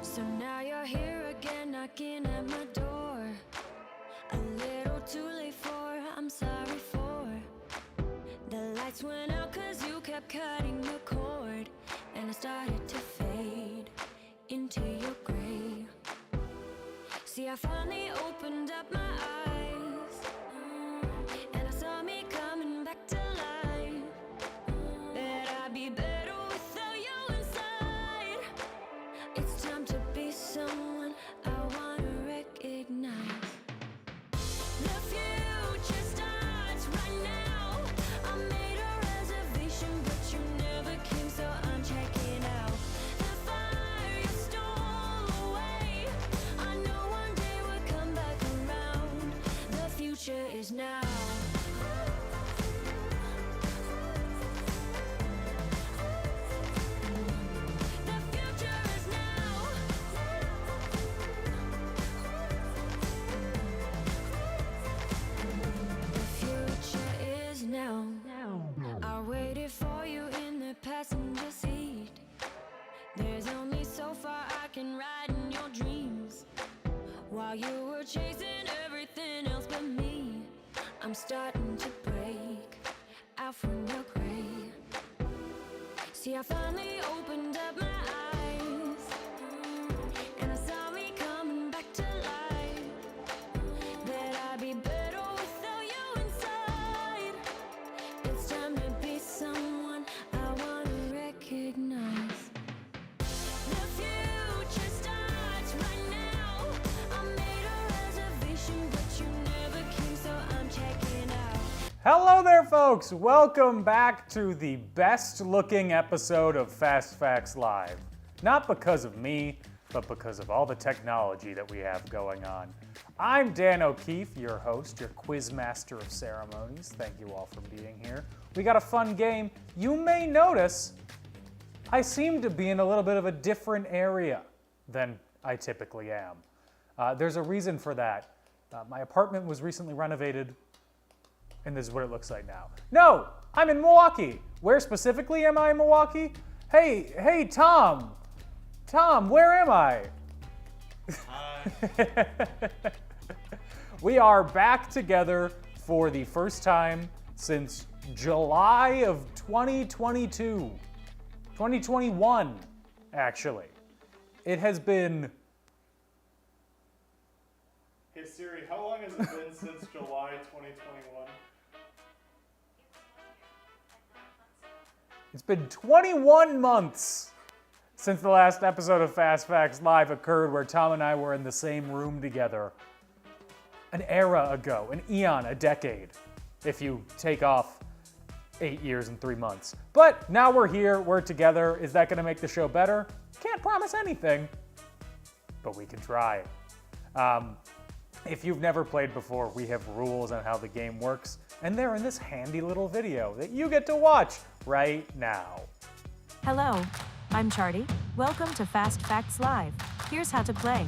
So now you're here again, knocking at my door. A little too late for, I'm sorry for. The lights went out cause you kept cutting the cord, and I started to fade into your gray. See, I finally opened up my eyes, and I saw me coming back to life. That I'd be better without you inside. It's time to be someone I wanna recognize. The future starts right now. I made a reservation, but you never came, so I'm checking out. The fire you stole away, I know one day we'll come back around. The future is now. The future is now. The future is now. I waited for you in the passenger seat. There's only so far I can ride in your dreams. While you were chasing everything else but me, I'm starting to break out from your gray. See, I finally opened up my eyes, and I saw me coming back to life. That I'd be better without you inside. It's time to be someone I wanna recognize. The future starts right now. I made a reservation, but you never came, so I'm checking out. Hello there, folks. Welcome back to the best looking episode of Fast Facts Live. Not because of me, but because of all the technology that we have going on. I'm Dan O'Keefe, your host, your quiz master of ceremonies. Thank you all for being here. We got a fun game. You may notice I seem to be in a little bit of a different area than I typically am. There's a reason for that. My apartment was recently renovated, and this is what it looks like now. No, I'm in Milwaukee. Where specifically am I in Milwaukee? Hey, Tom. Tom, where am I? Hi. We are back together for the first time since July of 2022. 2021, actually. It has been... Hey Siri, how long has it been since July 2021? It's been 21 months since the last episode of Fast Facts Live occurred where Tom and I were in the same room together. An era ago, an eon, a decade, if you take off 8 years and 3 months. But now we're here, we're together. Is that gonna make the show better? Can't promise anything, but we can try. If you've never played before, we have rules on how the game works, and they're in this handy little video that you get to watch right now. Hello, I'm Charty. Welcome to Fast Facts Live. Here's how to play.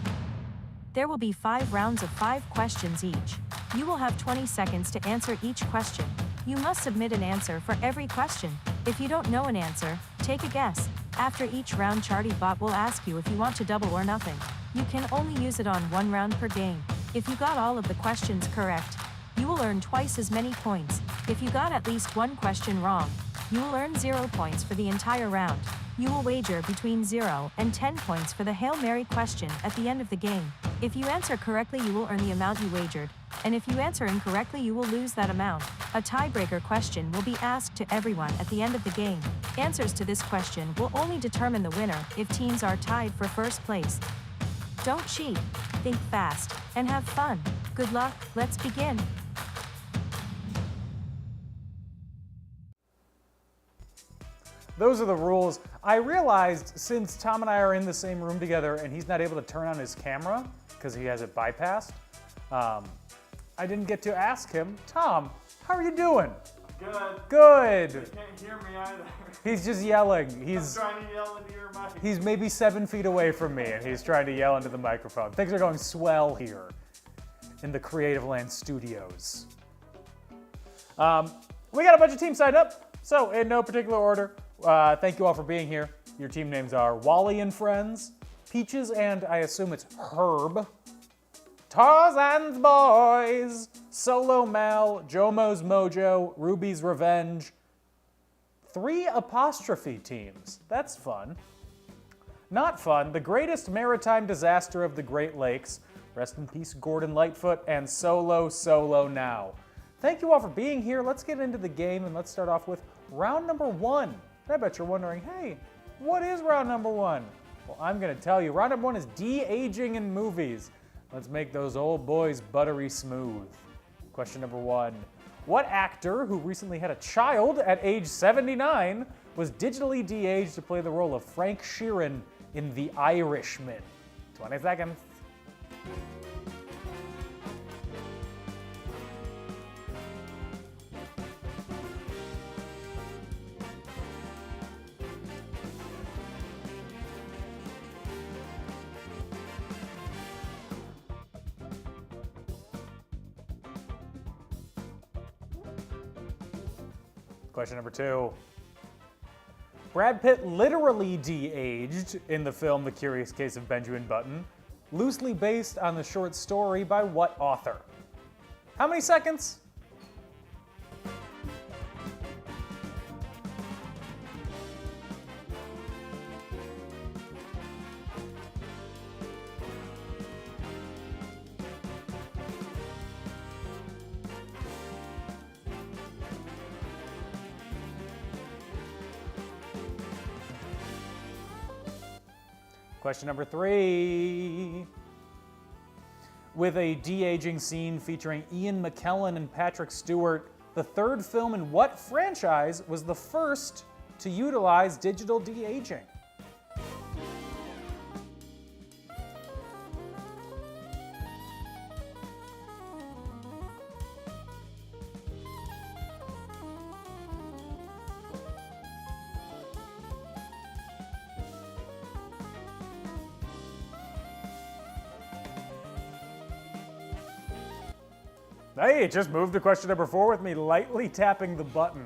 There will be 5 rounds of 5 questions each. You will have 20 seconds to answer each question. You must submit an answer for every question. If you don't know an answer, take a guess. After each round, Charty Bot will ask you if you want to double or nothing. You can only use it on 1 round per game. If you got all of the questions correct, you will earn twice as many points. If you got at least 1 question wrong, you will earn 0 points for the entire round. You will wager between 0 and 10 points for the Hail Mary question at the end of the game. If you answer correctly, you will earn the amount you wagered, and if you answer incorrectly, you will lose that amount. A tiebreaker question will be asked to everyone at the end of the game. Answers to this question will only determine the winner if teams are tied for first place. Don't cheat, think fast, and have fun. Good luck, let's begin. Those are the rules. I realized since Tom and I are in the same room together and he's not able to turn on his camera because he has it bypassed, I didn't get to ask him, Tom, how are you doing? Good. Good. You can't hear me either. He's just yelling. I'm He's trying to yell into your mic. He's maybe 7 feet away from me and he's trying to yell into the microphone. Things are going swell here in the Creative Land Studios. We got a bunch of teams signed up, so in no particular order, thank you all for being here. Your team names are Wally and Friends, Peaches and I assume it's Herb. Tarzan's Boys, Solo Mal, Jomo's Mojo, Ruby's Revenge. 3 apostrophe teams. That's fun. Not fun, The Greatest Maritime Disaster of the Great Lakes. Rest in peace, Gordon Lightfoot, and Solo Now. Thank you all for being here. Let's get into the game and let's start off with round number 1. I bet you're wondering, hey, what is round number 1? Well, I'm gonna tell you. Round number 1 is de-aging in movies. Let's make those old boys buttery smooth. Question number 1. What actor who recently had a child at age 79 was digitally de-aged to play the role of Frank Sheeran in The Irishman? 20 seconds. Question number 2. Brad Pitt literally de-aged in the film The Curious Case of Benjamin Button, loosely based on the short story by what author? How many seconds? Question number 3. With a de-aging scene featuring Ian McKellen and Patrick Stewart, the 3rd film in what franchise was the first to utilize digital de-aging? Hey, it just moved to question number 4 with me lightly tapping the button.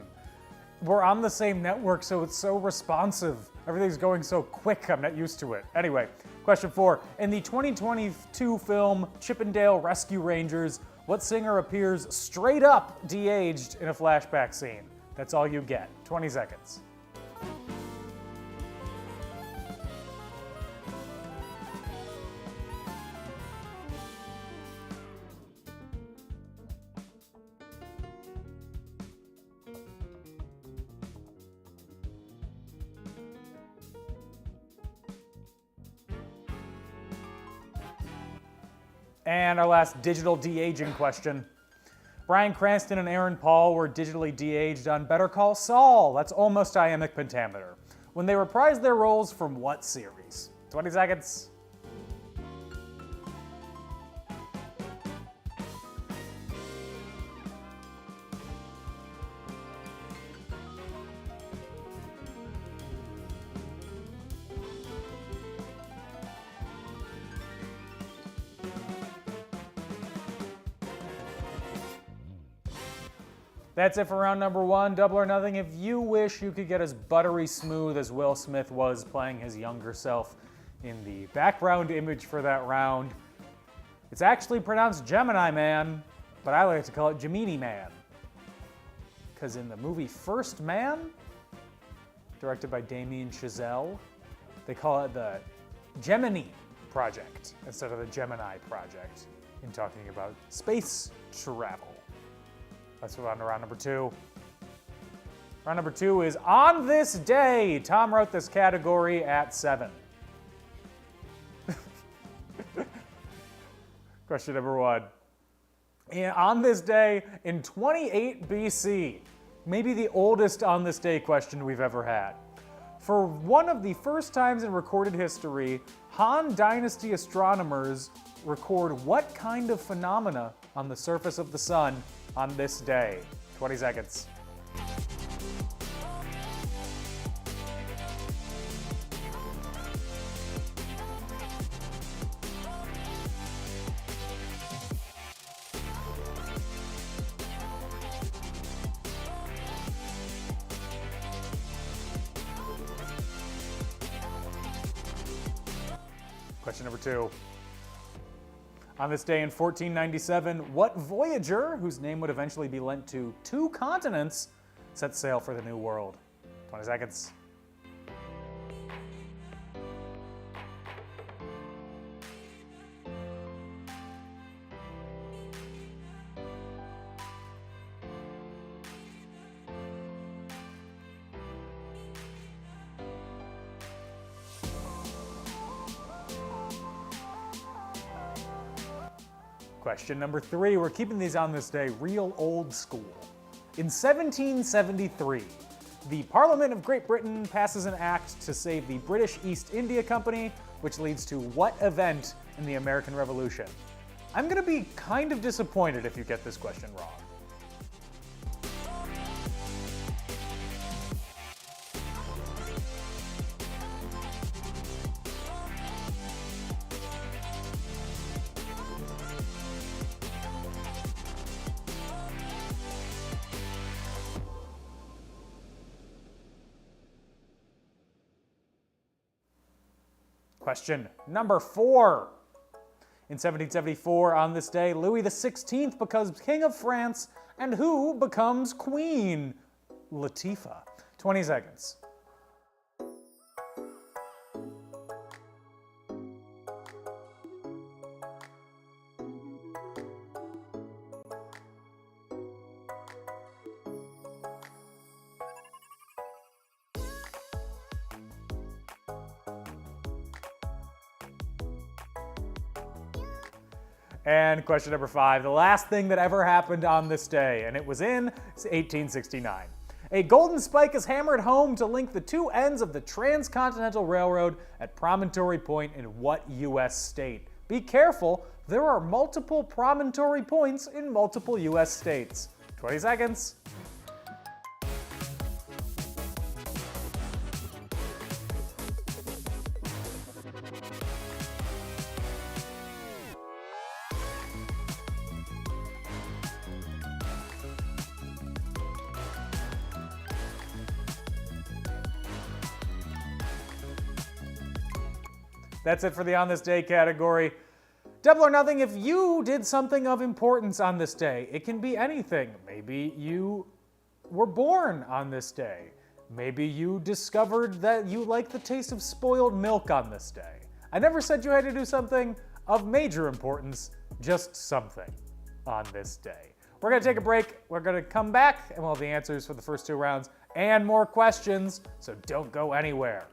We're on the same network, so it's so responsive. Everything's going so quick, I'm not used to it. Anyway, question 4. In the 2022 film Chippendale Rescue Rangers, what singer appears straight up de-aged in a flashback scene? That's all you get. 20 seconds. And our last digital de-aging question. Bryan Cranston and Aaron Paul were digitally de-aged on Better Call Saul. That's almost iambic pentameter. When they reprised their roles from what series? 20 seconds. That's it for round number 1, Double or Nothing. If you wish you could get as buttery smooth as Will Smith was playing his younger self in the background image for that round, it's actually pronounced Gemini Man, but I like to call it Gemini Man. Because in the movie First Man, directed by Damien Chazelle, they call it the Gemini Project instead of the Gemini Project in talking about space travel. Let's move on to round number 2. Round number 2 is On This Day. Tom wrote this category at 7. Question number 1. On this day in 28 BC, maybe the oldest on this day question we've ever had. For one of the first times in recorded history, Han Dynasty astronomers record what kind of phenomena on the surface of the sun on this day? 20 seconds. Question number 2. On this day in 1497, what voyager, whose name would eventually be lent to 2 continents, set sail for the New World? 20 seconds. Question number 3. We're keeping these on this day real old school. In 1773, the Parliament of Great Britain passes an act to save the British East India Company, which leads to what event in the American Revolution? I'm going to be kind of disappointed if you get this question wrong. Question number 4. In 1774, on this day, Louis XVI becomes King of France, and who becomes Queen? Latifah. 20 seconds. And question number 5, the last thing that ever happened on this day, and it was in 1869. A golden spike is hammered home to link the 2 ends of the Transcontinental Railroad at Promontory Point in what U.S. state? Be careful, there are multiple promontory points in multiple U.S. states. 20 seconds. That's it for the On This Day category. Double or nothing if you did something of importance on this day. It can be anything. Maybe you were born on this day. Maybe you discovered that you like the taste of spoiled milk on this day. I never said you had to do something of major importance, just something on this day. We're going to take a break. We're going to come back and we'll have the answers for the first 2 rounds and more questions, so don't go anywhere.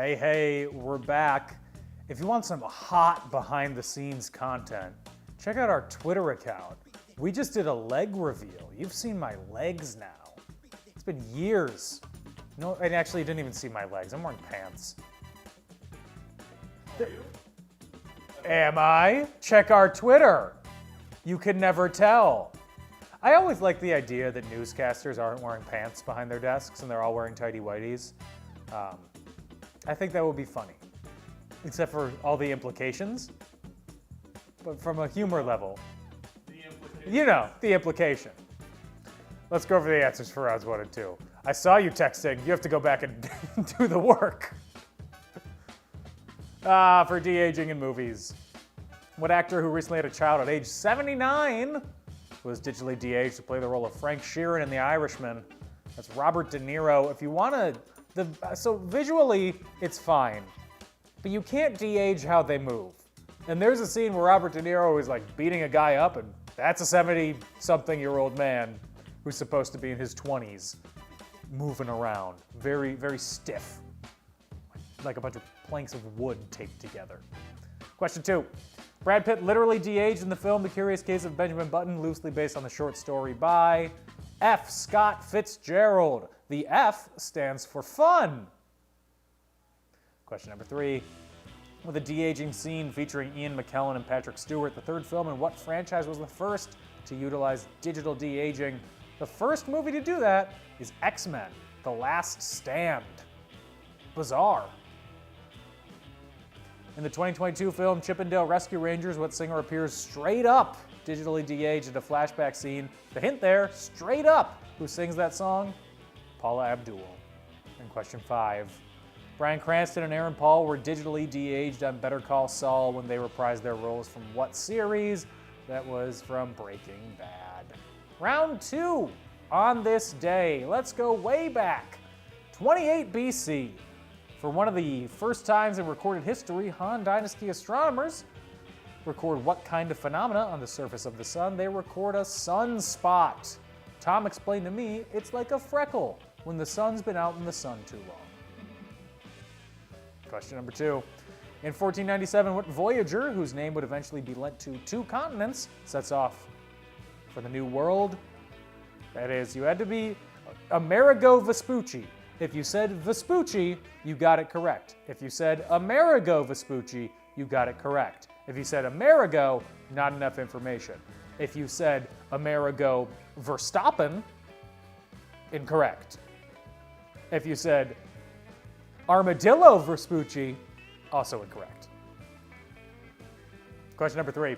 Hey, hey, we're back. If you want some hot behind the scenes content, check out our Twitter account. We just did a leg reveal. You've seen my legs now. It's been years. No, and actually you didn't even see my legs. I'm wearing pants. Am I? Check our Twitter. You can never tell. I always like the idea that newscasters aren't wearing pants behind their desks and they're all wearing tighty whities. I think that would be funny, except for all the implications. But from a humor level, you know, the implication. Let's go over the answers for rounds 1 and 2. I saw you texting. You have to go back and do the work. For de-aging in movies. What actor who recently had a child at age 79 was digitally de-aged to play the role of Frank Sheeran in The Irishman? That's Robert De Niro. If you want to, so visually it's fine, but you can't de-age how they move. And there's a scene where Robert De Niro is like beating a guy up, and that's a 70-something-year-old man who's supposed to be in his 20s, moving around, very, very stiff, like a bunch of planks of wood taped together. Question 2. Brad Pitt literally de-aged in the film The Curious Case of Benjamin Button, loosely based on the short story by F. Scott Fitzgerald. The F stands for fun. Question number 3. With a de-aging scene featuring Ian McKellen and Patrick Stewart, the third film in what franchise was the first to utilize digital de-aging? The first movie to do that is X-Men: The Last Stand. Bizarre. In the 2022 film Chippendale Rescue Rangers, what singer appears straight up digitally de-aged in a flashback scene? The hint there, straight up. Who sings that song? Paula Abdul. And question 5. Bryan Cranston and Aaron Paul were digitally de-aged on Better Call Saul when they reprised their roles from what series? That was from Breaking Bad. Round 2 on this day. Let's go way back. 28 BC. For one of the first times in recorded history, Han Dynasty astronomers record what kind of phenomena on the surface of the sun? They record a sunspot. Tom explained to me it's like a freckle when the sun's been out in the sun too long. Question number 2. In 1497, what Voyager, whose name would eventually be lent to 2 continents, sets off for the New World? That is, you had to be Amerigo Vespucci. If you said Vespucci, you got it correct. If you said Amerigo Vespucci, you got it correct. If you said Amerigo, not enough information. If you said Amerigo Verstappen, incorrect. If you said Armadillo Vespucci, also incorrect. Question number 3.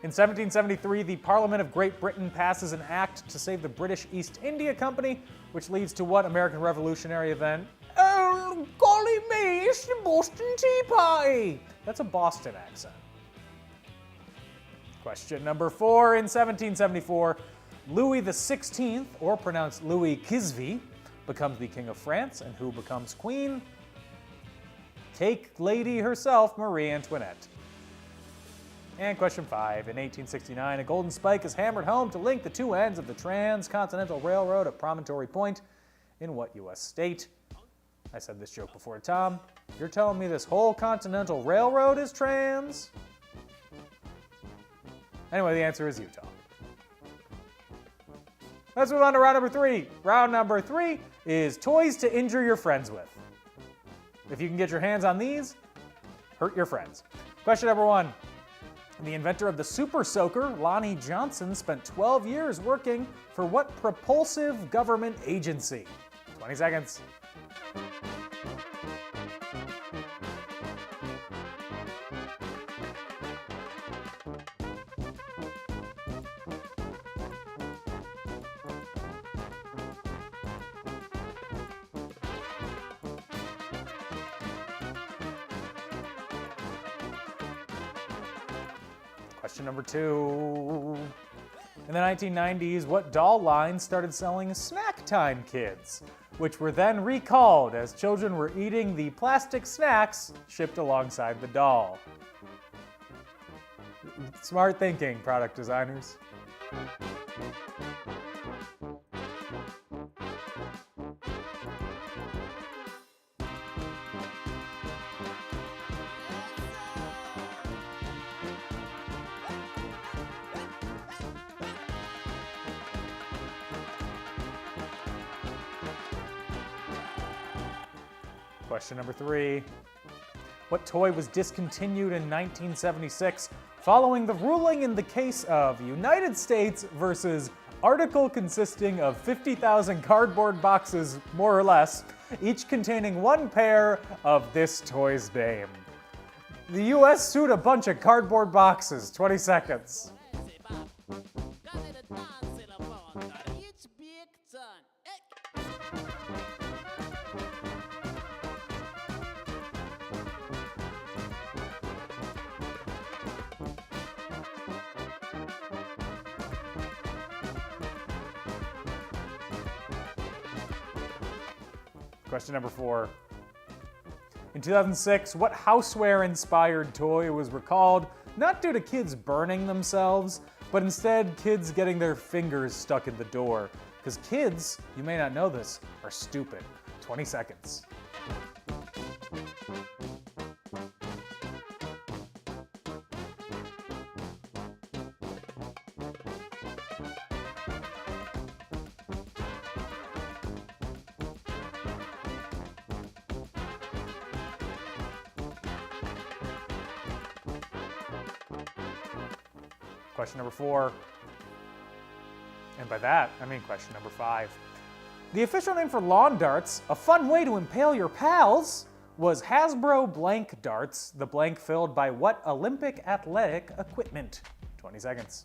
In 1773, the Parliament of Great Britain passes an act to save the British East India Company, which leads to what American Revolutionary event? Oh, golly me, it's the Boston Tea Party. That's a Boston accent. Question number 4. In 1774, Louis XVI, or pronounced Louis Quinze, becomes the King of France, and who becomes Queen? Cake lady herself, Marie Antoinette. And question 5. In 1869, a golden spike is hammered home to link the 2 ends of the Transcontinental Railroad at Promontory Point in what U.S. state? I said this joke before to Tom. You're telling me this whole Continental Railroad is trans? Anyway, the answer is Utah. Let's move on to round number 3. Round number 3 is toys to injure your friends with. If you can get your hands on these, hurt your friends. Question number 1. The inventor of the Super Soaker, Lonnie Johnson, spent 12 years working for what propulsive government agency? 20 seconds. Question number 2. In the 1990s, what doll line started selling Snack Time Kids, which were then recalled as children were eating the plastic snacks shipped alongside the doll? Smart thinking, product designers. Question number 3. What toy was discontinued in 1976 following the ruling in the case of United States versus article consisting of 50,000 cardboard boxes, more or less, each containing one pair of this toy's name? The US sued a bunch of cardboard boxes. 20 seconds. Question number 4. In 2006, what houseware-inspired toy was recalled not due to kids burning themselves, but instead kids getting their fingers stuck in the door? Because kids, you may not know this, are stupid. 20 seconds. Question number 4. And by that, I mean question number 5. The official name for lawn darts, a fun way to impale your pals, was Hasbro blank darts, the blank filled by what Olympic athletic equipment? 20 seconds.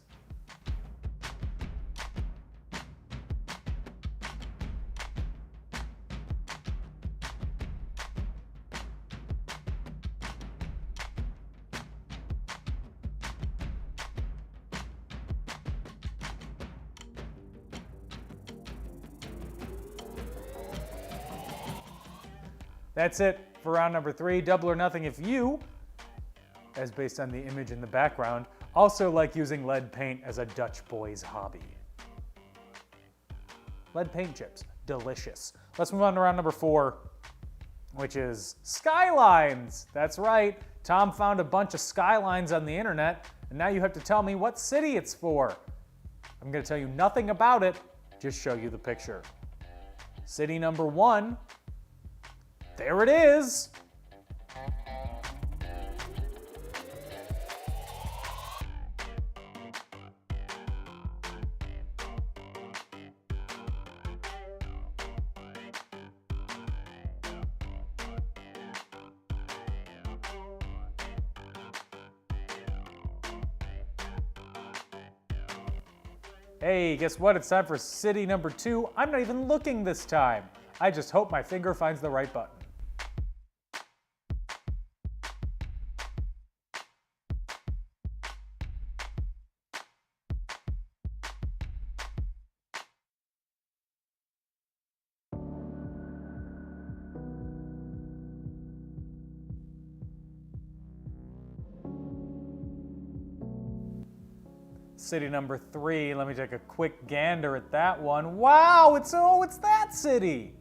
That's it for round number 3. Double or nothing if you, as based on the image in the background, also like using lead paint as a Dutch boy's hobby. Lead paint chips, delicious. Let's move on to round number 4, which is skylines. That's right, Tom found a bunch of skylines on the internet, and now you have to tell me what city it's for. I'm gonna tell you nothing about it, just show you the picture. City number 1, there it is. Hey, guess what? It's time for city number 2. I'm not even looking this time. I just hope my finger finds the right button. City number 3, let me take a quick gander at that one. Wow, it's that city.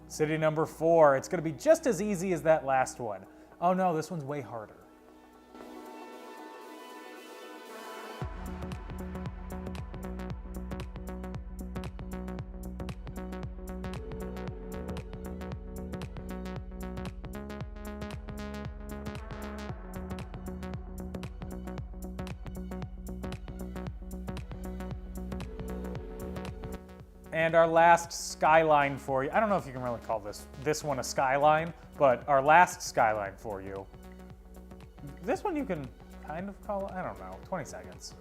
City number 4, it's gonna be just as easy as that last one. Oh no, this one's way harder. And our last skyline for you. I don't know if you can really call this one a skyline, but our last skyline for you. This one you can kind of call, I don't know, 20 seconds.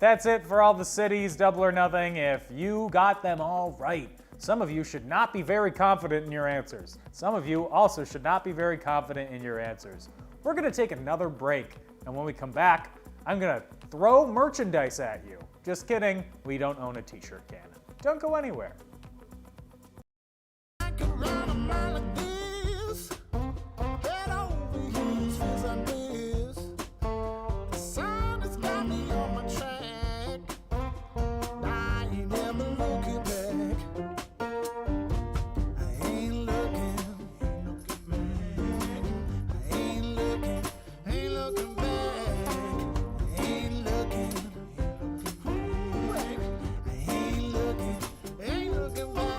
That's it for all the cities, double or nothing, if you got them all right. Some of you should not be very confident in your answers. Some of you also should not be very confident in your answers. We're gonna take another break, and when we come back, I'm gonna throw merchandise at you. Just kidding, we don't own a t-shirt cannon. Don't go anywhere. I could run a mile like this, head over heels, feels like this. The sun has got me on my track. I ain't never looking back. I ain't looking back. I ain't looking back. I ain't looking back. I ain't looking back.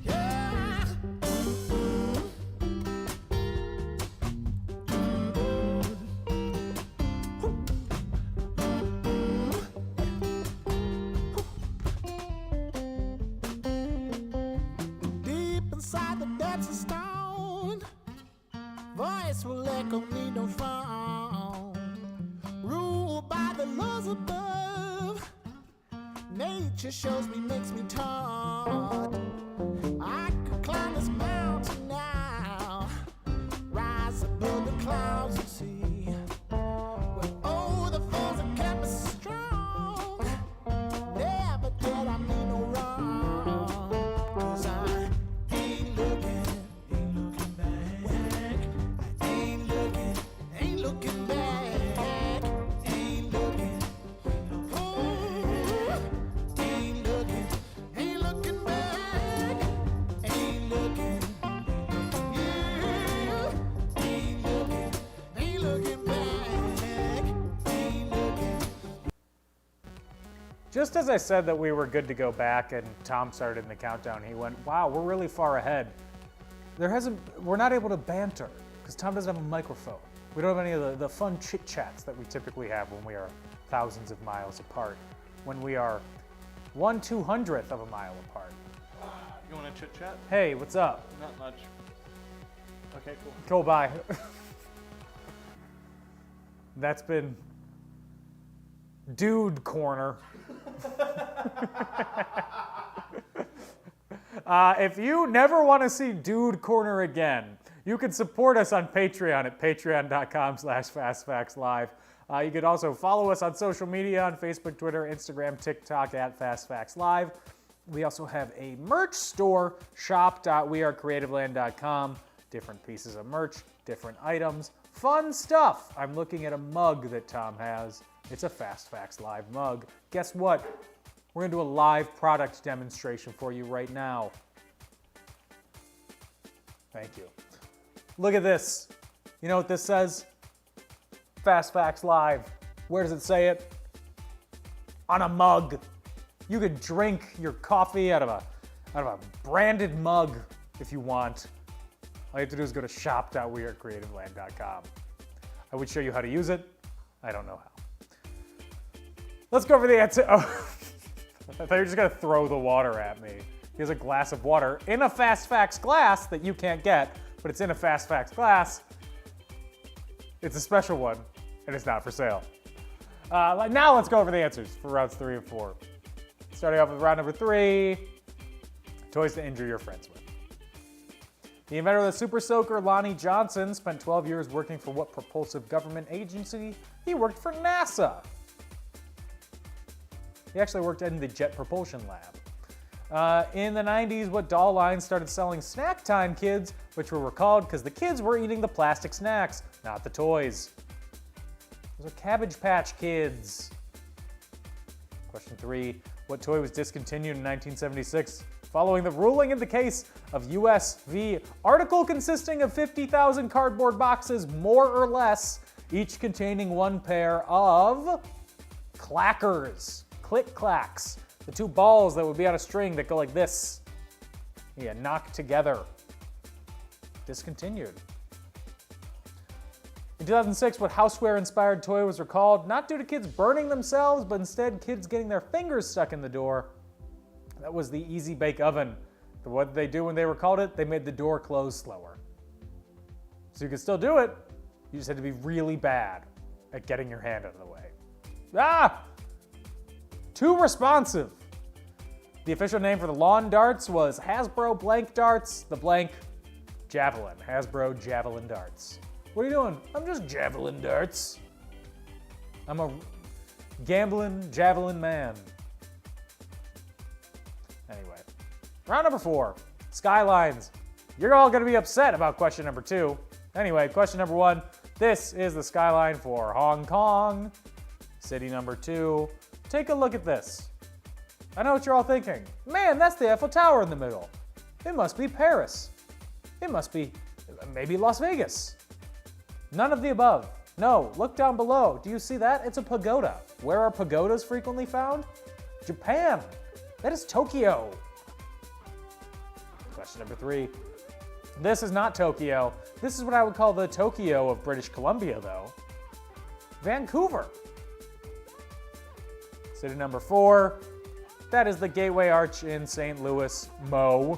Yeah. Deep inside the depths of stone, voice will echo me no phone. Ruled by the laws above, nature shows me, makes me taught. I could climb this mountain now, rise above the clouds and see. Well, oh, the falls that kept me strong. Never did I mean no wrong. 'Cause I ain't looking back. I ain't looking back. Ain't looking, ooh, ain't looking back. Ain't looking, yeah. Ain't looking back. Ain't looking. Just as I said that we were good to go back and Tom started in the countdown, he went, wow, we're really far ahead. We're not able to banter because Tom doesn't have a microphone. We don't have any of the fun chit chats that we typically have when we are thousands of miles apart, when we are 1/200th of a mile apart. You want to chit chat? Hey, what's up? Not much. Okay, cool. Go by. That's been Dude Corner. If you never want to see Dude Corner again, you can support us on Patreon at patreon.com/FastFactsLive. You could also follow us on social media on Facebook, Twitter, Instagram, TikTok at FastFactsLive. We also have a merch store, shop.wearecreativeland.com. Different pieces of merch, different items, fun stuff. I'm looking at a mug that Tom has. It's a Fast Facts Live mug. Guess what? We're gonna do a live product demonstration for you right now. Thank you. Look at this. You know what this says? Fast Facts Live. Where does it say it? On a mug. You could drink your coffee out of a branded mug if you want. All you have to do is go to shop.wearecreativeland.com. I would show you how to use it. I don't know how. Let's go over the answer. Oh, I thought you were just gonna throw the water at me. Here's a glass of water in a Fast Facts glass that you can't get, but it's in a Fast Facts glass. It's a special one, and it's not for sale. Now let's go over the answers for rounds 3 and 4. Starting off with round number 3, toys to injure your friends with. The inventor of the Super Soaker, Lonnie Johnson, spent 12 years working for what propulsive government agency? He worked for NASA. He actually worked in the Jet Propulsion Lab. In the 90s, what doll line started selling Snack Time Kids, which were recalled because the kids were eating the plastic snacks, not the toys? Those are Cabbage Patch Kids. Question 3, what toy was discontinued in 1976 following the ruling in the case of US v. Article consisting of 50,000 cardboard boxes, more or less, each containing one pair of clackers, click clacks, the two balls that would be on a string that go like this. Yeah, knock together. Discontinued. In 2006, what houseware-inspired toy was recalled, not due to kids burning themselves, but instead kids getting their fingers stuck in the door? That was the Easy Bake Oven. What did they do when they recalled it? They made the door close slower. So you could still do it, you just had to be really bad at getting your hand out of the way. Ah! Too responsive. The official name for the lawn darts was Hasbro blank darts, the blank javelin. Hasbro javelin darts. What are you doing? I'm just javelin darts. I'm a gambling javelin man. Anyway, round number 4, Skylines. You're all gonna be upset about question number 2. Anyway, question number 1. This is the skyline for Hong Kong. City number 2. Take a look at this. I know what you're all thinking. Man, that's the Eiffel Tower in the middle. It must be Paris. It must be maybe Las Vegas. None of the above. No, look down below. Do you see that? It's a pagoda. Where are pagodas frequently found? Japan. That is Tokyo. Question number 3. This is not Tokyo. This is what I would call the Tokyo of British Columbia, though. Vancouver. City number 4. That is the Gateway Arch in St. Louis, Mo.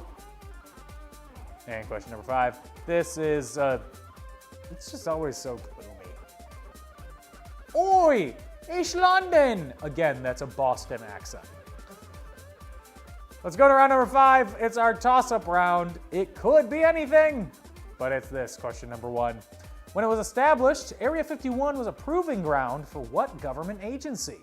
And question number 5. This is, it's just always so gloomy. Oi! East London! Again, that's a Boston accent. Let's go to round number 5. It's our toss-up round. It could be anything, but it's this, question number 1. When it was established, Area 51 was a proving ground for what government agency?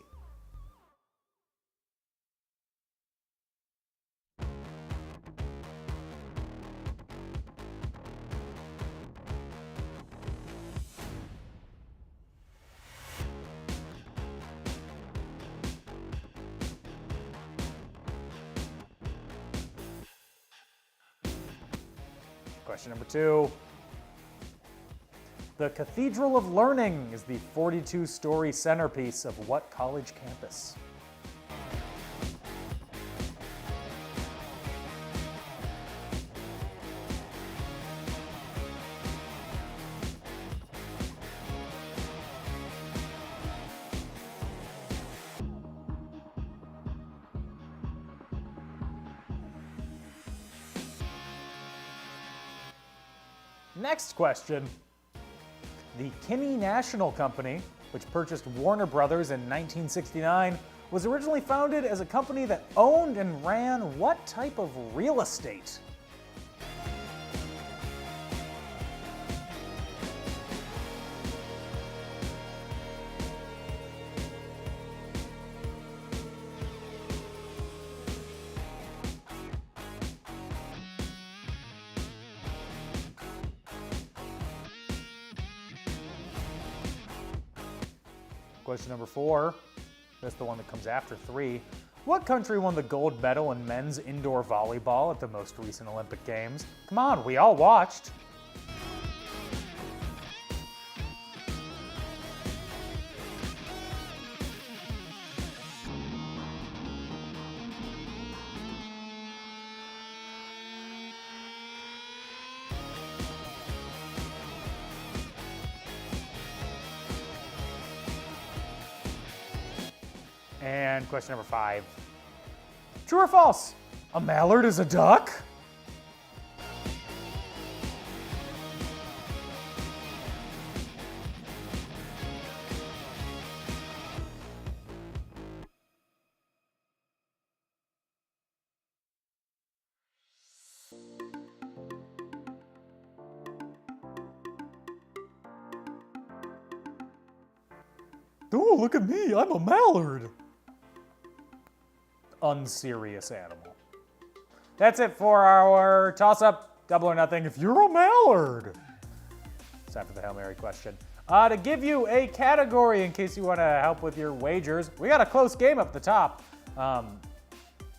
Question number 2. The Cathedral of Learning is the 42-story centerpiece of what college campus? Next question. The Kinney National Company, which purchased Warner Brothers in 1969, was originally founded as a company that owned and ran what type of real estate? Question number 4, that's the one that comes after 3. What country won the gold medal in men's indoor volleyball at the most recent Olympic Games? Come on, we all watched. And question number 5. True or false? A mallard is a duck? Oh, look at me, I'm a mallard. Unserious animal. That's it for our toss-up, double or nothing. If you're a mallard. It's time for the Hail Mary question. To give you a category in case you want to help with your wagers, we got a close game up the top.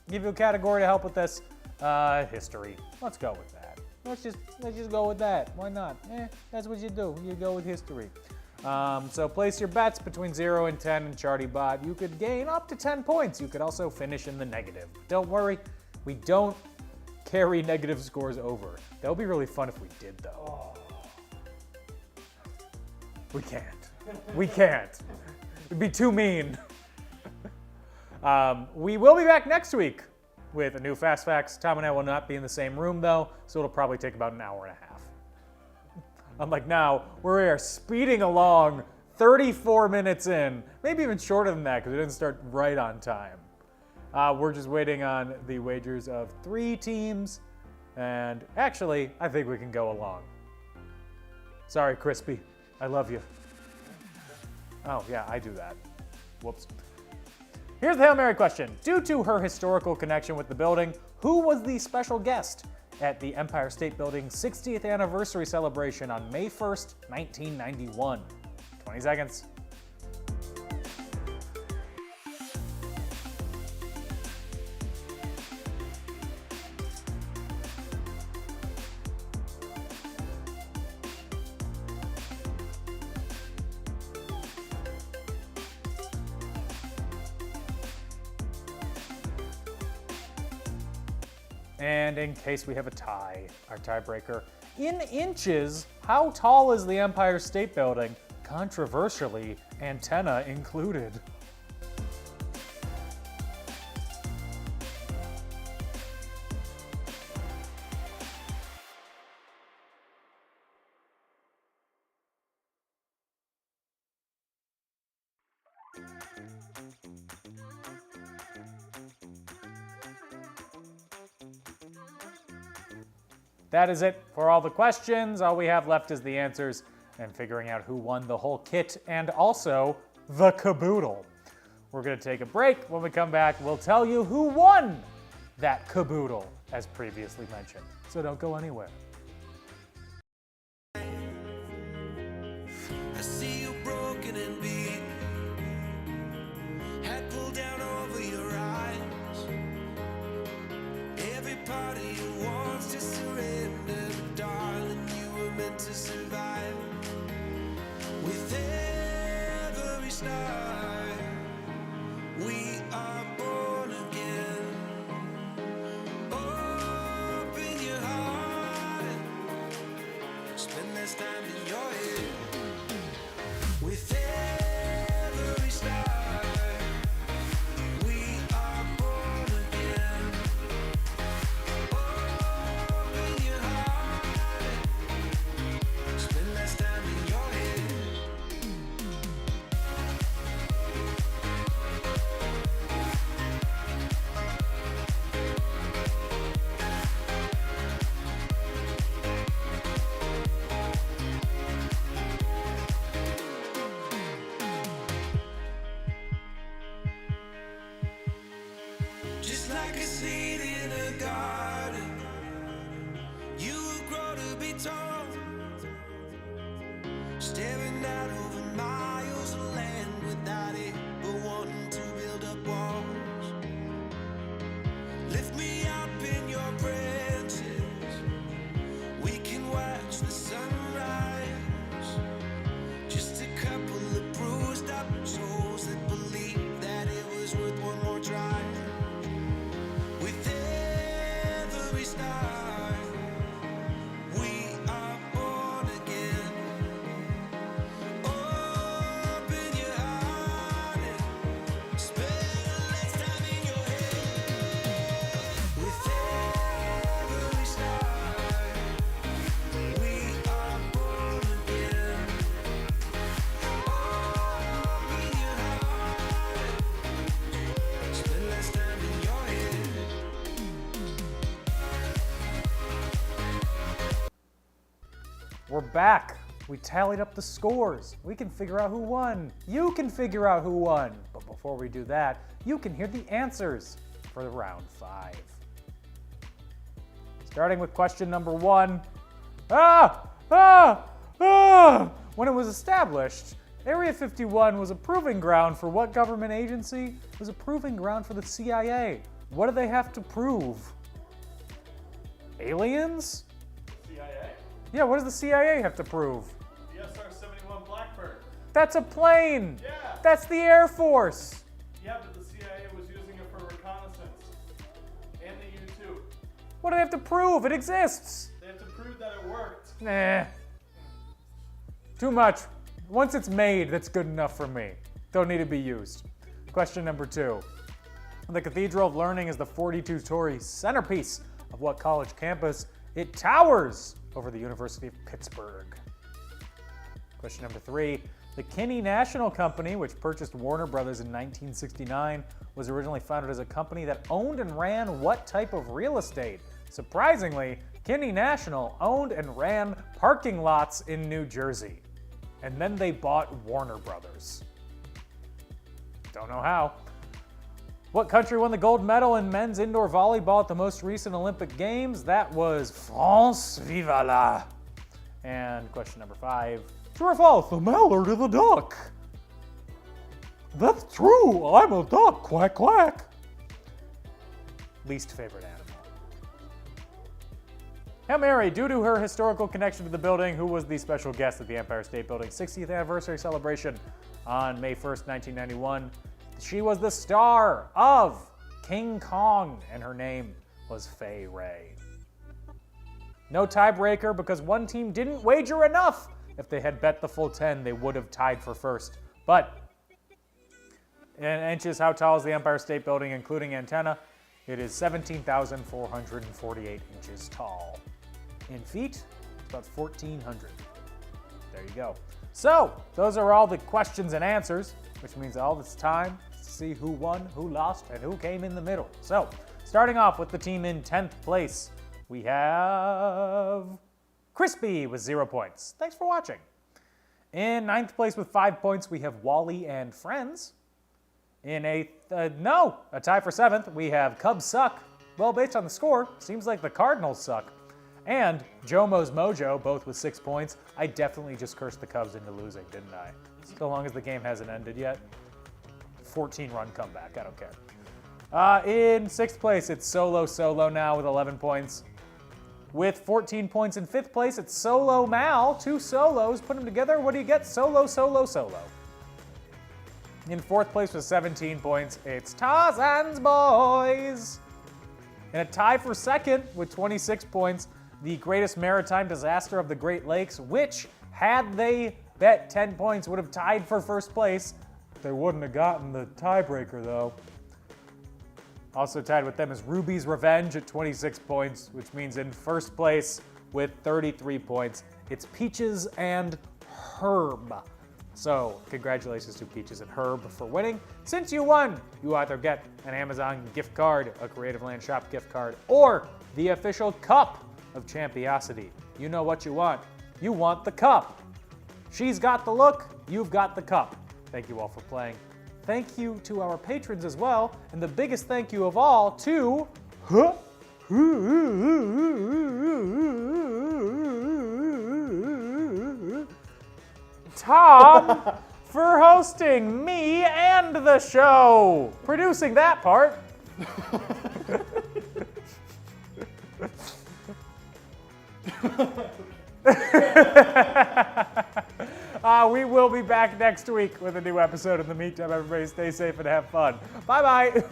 Give you a category to help with this. History. Let's go with that. Let's just go with that. Why not? That's what you do. You go with history. So place your bets between 0 and 10 in ChartyBot. You could gain up to 10 points. You could also finish in the negative. Don't worry, we don't carry negative scores over. That would be really fun if we did, though. We can't. We can't. It'd be too mean. We will be back next week with a new Fast Facts. Tom and I will not be in the same room, though, so it'll probably take about an hour and a half. Unlike now, we are speeding along 34 minutes in, maybe even shorter than that because we didn't start right on time. We're just waiting on the wagers of 3 teams, and actually, I think we can go along. Sorry, Crispy. I love you. Oh, yeah, I do that. Whoops. Here's the Hail Mary question. Due to her historical connection with the building, who was the special guest at the Empire State Building's 60th anniversary celebration on May 1st, 1991? 20 seconds. And in case we have a tie, our tiebreaker, in inches, how tall is the Empire State Building? Controversially, antenna included. That is it for all the questions. All we have left is the answers and figuring out who won the whole kit and also the caboodle. We're going to take a break. When we come back, we'll tell you who won that caboodle, as previously mentioned. So don't go anywhere. I see you broken and beat, head pulled down over your eyes. Every part of you wants to surrender, but darling, you were meant to survive. With every star, we are born again. Open your heart and spend less time in your head. With every star, we are born again. Open your heart and spend less time in your head. Just like a seed in a garden, you will grow to be tall, staring out over miles of land without it, but wanting to build up walls. Lift me up in your branches, we can watch the sunrise. Just a couple of bruised up souls that believe that it was worth one more try. With every star, we are born again. Open your heart and spend less time in your head. With every star, we are born again. Open your heart and spend less time in your head. We're back. We tallied up the scores. We can figure out who won. You can figure out who won. But before we do that, you can hear the answers for round 5. Starting with question number 1. When it was established, Area 51 was a proving ground for what government agency? It was a proving ground for the CIA. What do they have to prove? Aliens? CIA? Yeah, what does the CIA have to prove? The SR-71 Blackbird. That's a plane! Yeah. That's the Air Force! Yeah, but the CIA was using it for reconnaissance. And the U-2. What do they have to prove? It exists! They have to prove that it worked. Nah. Too much. Once it's made, that's good enough for me. Don't need to be used. Question number 2. The Cathedral of Learning is the 42-story centerpiece of what college campus? It towers over the University of Pittsburgh. Question number 3. The Kinney National Company, which purchased Warner Brothers in 1969, was originally founded as a company that owned and ran what type of real estate? Surprisingly, Kinney National owned and ran parking lots in New Jersey. And then they bought Warner Brothers. Don't know how. What country won the gold medal in men's indoor volleyball at the most recent Olympic Games? That was France. Viva la! And question number 5. True or false? The mallard is a duck. That's true. I'm a duck. Quack, quack. Least favorite animal. Hail Mary, due to her historical connection to the building, who was the special guest at the Empire State Building's 60th anniversary celebration on May 1st, 1991? She was the star of King Kong, and her name was Fay Wray. No tiebreaker because one team didn't wager enough. If they had bet the full 10, they would have tied for first. But in inches, how tall is the Empire State Building, including antenna? It is 17,448 inches tall. In feet, it's about 1,400. There you go. So, those are all the questions and answers, which means all this time is to see who won, who lost, and who came in the middle. So, starting off with the team in 10th place, we have Crispy with 0 points. Thanks for watching. In 9th place with 5 points, we have Wally and Friends. In a tie for 7th, we have Cubs Suck. Well, based on the score, seems like the Cardinals suck. And Jomo's Mojo, both with 6 points. I definitely just cursed the Cubs into losing, didn't I? So long as the game hasn't ended yet. 14-run comeback, I don't care. In 6th place, it's Solo now with 11 points. With 14 points in 5th place, it's Solo Mal. 2 solos, put them together, what do you get? Solo. In 4th place with 17 points, it's Tarzan's Boys. In a tie for 2nd with 26 points, the greatest maritime disaster of the Great Lakes, which, had they bet 10 points, would have tied for 1st place. They wouldn't have gotten the tiebreaker, though. Also tied with them is Ruby's Revenge at 26 points, which means in 1st place with 33 points, it's Peaches and Herb. So, congratulations to Peaches and Herb for winning. Since you won, you either get an Amazon gift card, a Creative Land Shop gift card, or the official Cup of Champiosity. You know what you want. You want the cup. She's got the look, you've got the cup. Thank you all for playing. Thank you to our patrons as well, and the biggest thank you of all to Tom for hosting me and the show. Producing that part. We will be back next week with a new episode of The Meantime. Everybody stay safe and have fun. Bye-bye.